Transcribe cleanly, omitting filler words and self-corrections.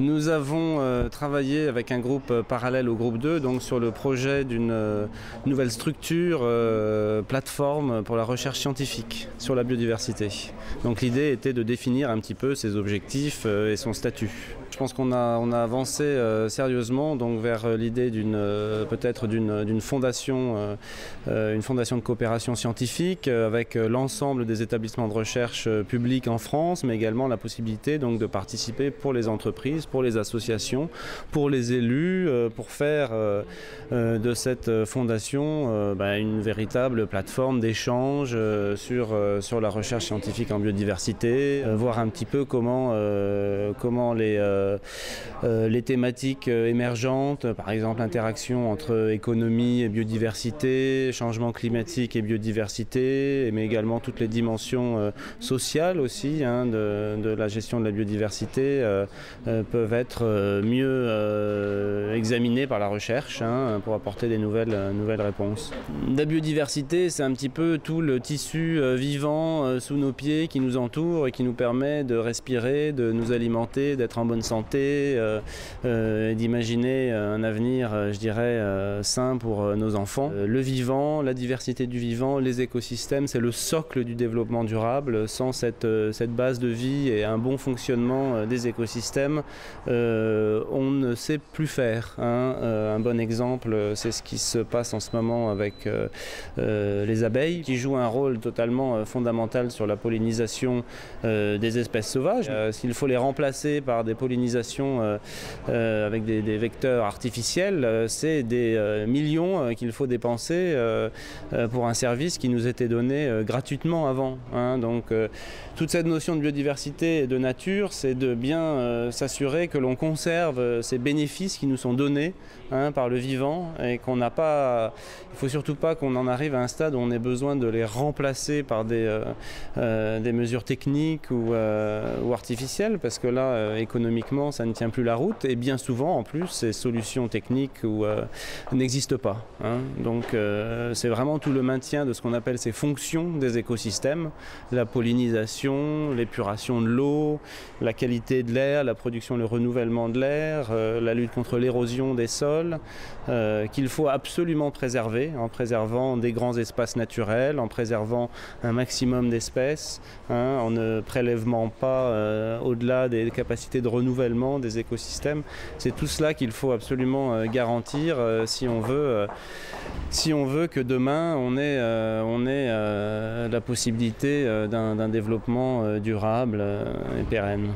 Nous avons travaillé avec un groupe parallèle au groupe 2 donc sur le projet d'une nouvelle structure, plateforme pour la recherche scientifique sur la biodiversité. Donc l'idée était de définir un petit peu ses objectifs et son statut. Je pense qu'on a avancé sérieusement donc vers l'idée peut-être d'une fondation, une fondation de coopération scientifique avec l'ensemble des établissements de recherche publics en France, mais également la possibilité donc de participer pour les entreprises, pour les associations, pour les élus, pour faire de cette fondation une véritable plateforme d'échange sur la recherche scientifique en biodiversité, voir un petit peu comment les thématiques émergentes, par exemple l'interaction entre économie et biodiversité, changement climatique et biodiversité, mais également toutes les dimensions sociales aussi de la gestion de la biodiversité peuvent être mieux examinées par la recherche pour apporter des nouvelles réponses. La biodiversité, c'est un petit peu tout le tissu vivant sous nos pieds qui nous entoure et qui nous permet de respirer, de nous alimenter, d'être en bonne santé, d'imaginer un avenir, je dirais, sain pour nos enfants. Le vivant, la diversité du vivant, les écosystèmes, c'est le socle du développement durable. Sans cette base de vie et un bon fonctionnement des écosystèmes, on ne sait plus faire. Un bon exemple, c'est ce qui se passe en ce moment avec les abeilles, qui jouent un rôle totalement fondamental sur la pollinisation des espèces sauvages. S'il faut les remplacer par des pollinisations avec des vecteurs artificiels, c'est des millions qu'il faut dépenser pour un service qui nous était donné gratuitement avant. Donc toute cette notion de biodiversité et de nature, c'est de bien s'assurer que l'on conserve ces bénéfices qui nous sont donnés par le vivant et qu'on n'a pas, il ne faut surtout pas qu'on en arrive à un stade où on ait besoin de les remplacer par des mesures techniques ou artificielles, parce que là, économiquement, ça ne tient plus la route et bien souvent, en plus, ces solutions techniques n'existent pas. Donc c'est vraiment tout le maintien de ce qu'on appelle ces fonctions des écosystèmes, la pollinisation, l'épuration de l'eau, la qualité de l'air, la production, le renouvellement de l'air, la lutte contre l'érosion des sols, qu'il faut absolument préserver en préservant des grands espaces naturels, en préservant un maximum d'espèces, en ne prélèvant pas au-delà des capacités de renouvellement des écosystèmes. C'est tout cela qu'il faut absolument garantir si on veut que demain on ait la possibilité d'un développement durable et pérenne.